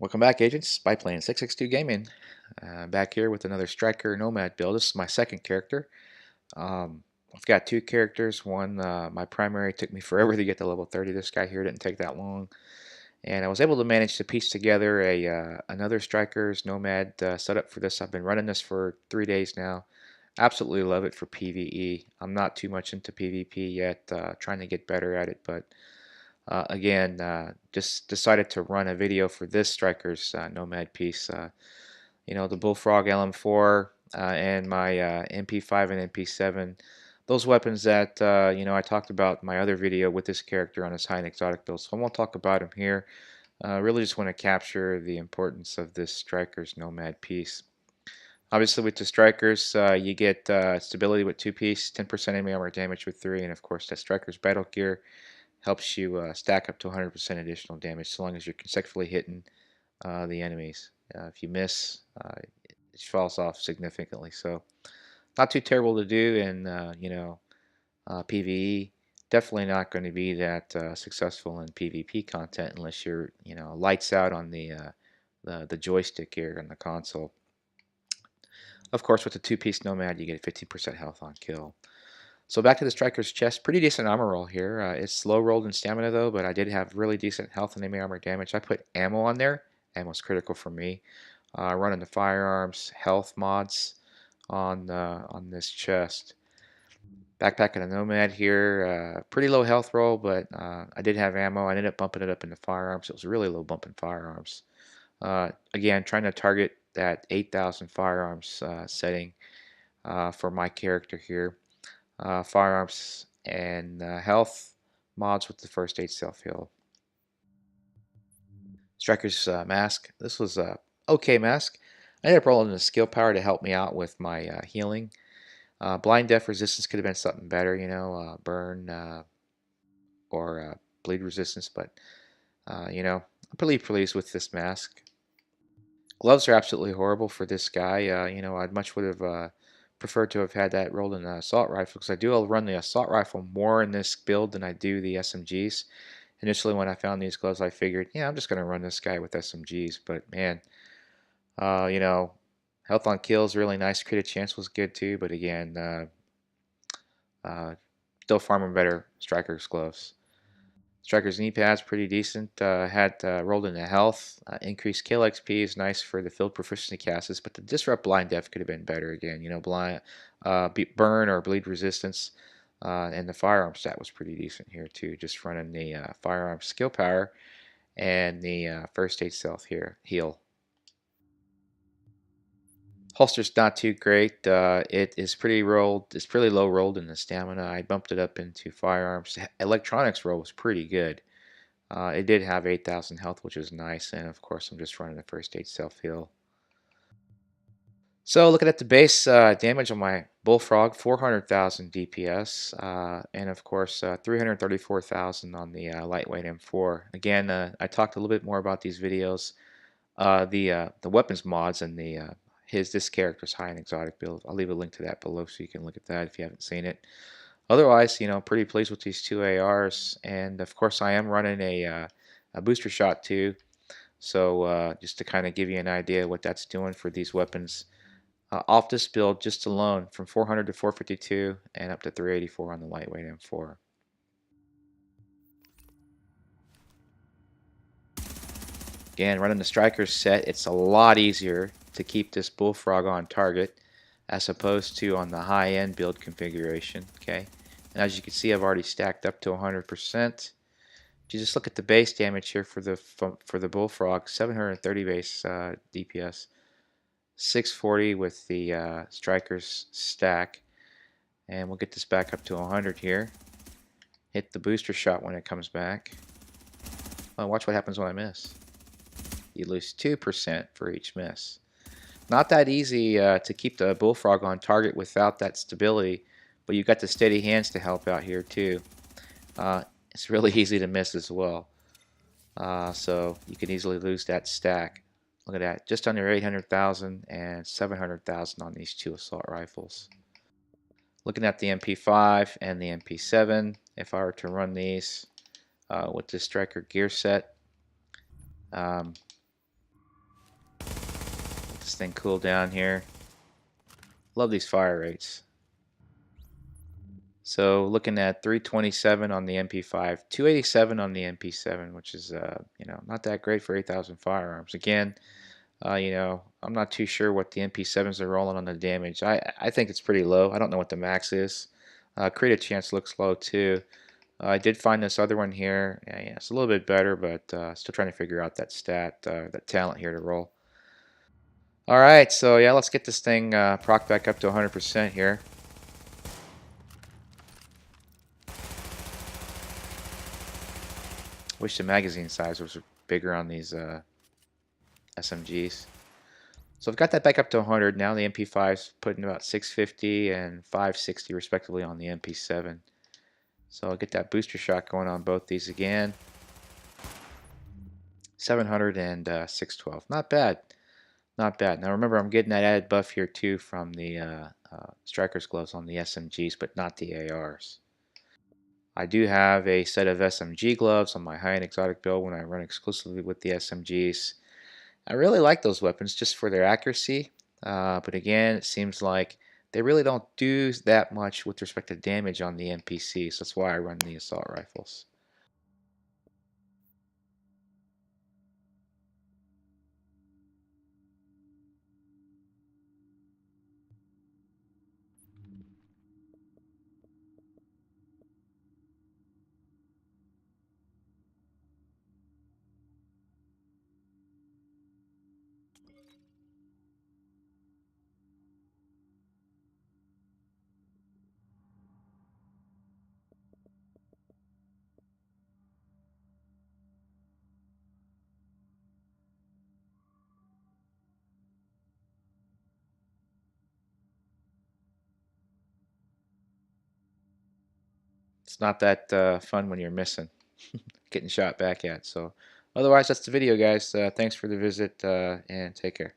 Welcome back, agents. Biplane 662 Gaming. Back here with another Striker Nomad build. This is my second character. I've got two characters. One, my primary, took me forever to get to level 30. This guy here didn't take that long. And I was able to manage to piece together another Striker's Nomad setup for this. I've been running this for 3 days now. Absolutely love it for PvE. I'm not too much into PvP yet, trying to get better at it, but again, just decided to run a video for this Striker's Nomad piece. The Bullfrog LM4 and my MP5 and MP7. Those weapons that I talked about in my other video with this character on his high and exotic build. So I won't talk about him here. Really just want to capture the importance of this Striker's Nomad piece. Obviously, with the Strikers, you get stability with 2-piece, 10% enemy armor damage with 3, and of course that Striker's battle gear helps you stack up to 100% additional damage so long as you're consecutively hitting the enemies. If you miss, it falls off significantly. So not too terrible to do in PvE. Definitely not going to be that successful in PvP content unless you're lights out on the joystick here on the console. Of course, with the 2-piece Nomad, you get 15% health on kill. So back to the Striker's chest. Pretty decent armor roll here. It's slow rolled in stamina though, but I did have really decent health and enemy armor damage. I put ammo on there. Ammo's critical for me. Running the firearms, health mods on this chest. Backpack of the Nomad here. Pretty low health roll, but I did have ammo. I ended up bumping it up into firearms. It was a really low bump in firearms. Again, trying to target that 8,000 firearms setting for my character here. Firearms and health mods with the first aid self-heal. Striker's mask. This was a okay mask. I ended up rolling a skill power to help me out with my healing. Blind death resistance could have been something better, burn or bleed resistance, but I'm pretty pleased with this mask. Gloves are absolutely horrible for this guy. I'd much would have preferred to have had that rolled in an assault rifle because I do run the assault rifle more in this build than I do the SMGs. Initially, when I found these gloves, I figured, yeah, I'm just going to run this guy with SMGs. But man, health on kills really nice. Crit chance was good too. But again, still farming better Striker's gloves. Striker's knee pads pretty decent. Had rolled into health. Increased kill XP is nice for the field proficiency casts, but the disrupt blind death could have been better again. Blind burn or bleed resistance, and the firearm stat was pretty decent here too. Just running the firearm skill power and the first aid self here heal. Holster's not too great. It is pretty rolled. It's pretty low rolled in the stamina. I bumped it up into firearms. Electronics roll was pretty good. It did have 8,000 health, which is nice, and of course I'm just running the first aid self-heal. So looking at the base damage on my Bullfrog, 400,000 DPS, and of course 334,000 on the lightweight M4. Again, I talked a little bit more about these videos, the weapons mods and this character's high and exotic build. I'll leave a link to that below so you can look at that if you haven't seen it. Otherwise, pretty pleased with these two ARs, and of course I am running a booster shot too. So just to kind of give you an idea what that's doing for these weapons, off this build just alone from 400 to 452 and up to 384 on the lightweight M4. Again, running the Striker's set, it's a lot easier to keep this Bullfrog on target as opposed to on the high-end build configuration. Okay, and as you can see, I've already stacked up to 100%. If you just look at the base damage here for the Bullfrog, 730 base DPS, 640 with the Striker's stack, and we'll get this back up to 100 here. Hit the booster shot when it comes back. Oh, watch what happens when I miss. You lose 2% for each miss. Not that easy to keep the Bullfrog on target without that stability, but you've got the steady hands to help out here too. It's really easy to miss as well. So you can easily lose that stack. Look at that, just under 800,000 and 700,000 on these two assault rifles. Looking at the MP5 and the MP7, if I were to run these with this Striker gear set, thing cool down here. Love these fire rates. So looking at 327 on the MP5, 287 on the MP7, which is not that great for 8,000 firearms. Again, I'm not too sure what the MP7s are rolling on the damage. I think it's pretty low. I don't know what the max is. Crit chance looks low too. I did find this other one here. Yeah, it's a little bit better, but still trying to figure out that that talent here to roll. All right, so yeah, let's get this thing proc back up to 100% here. Wish the magazine size was bigger on these SMGs. So I've got that back up to 100. Now the MP5's putting about 650 and 560 respectively on the MP7. So I'll get that booster shot going on both these again. 700 and 612. Not bad. Not bad. Now remember, I'm getting that added buff here too from the Striker's Gloves on the SMGs, but not the ARs. I do have a set of SMG gloves on my high-end exotic build when I run exclusively with the SMGs. I really like those weapons just for their accuracy, but again, it seems like they really don't do that much with respect to damage on the NPC, so that's why I run the assault rifles. It's not that fun when you're missing, getting shot back at. So otherwise, that's the video, guys. Thanks for the visit, and take care.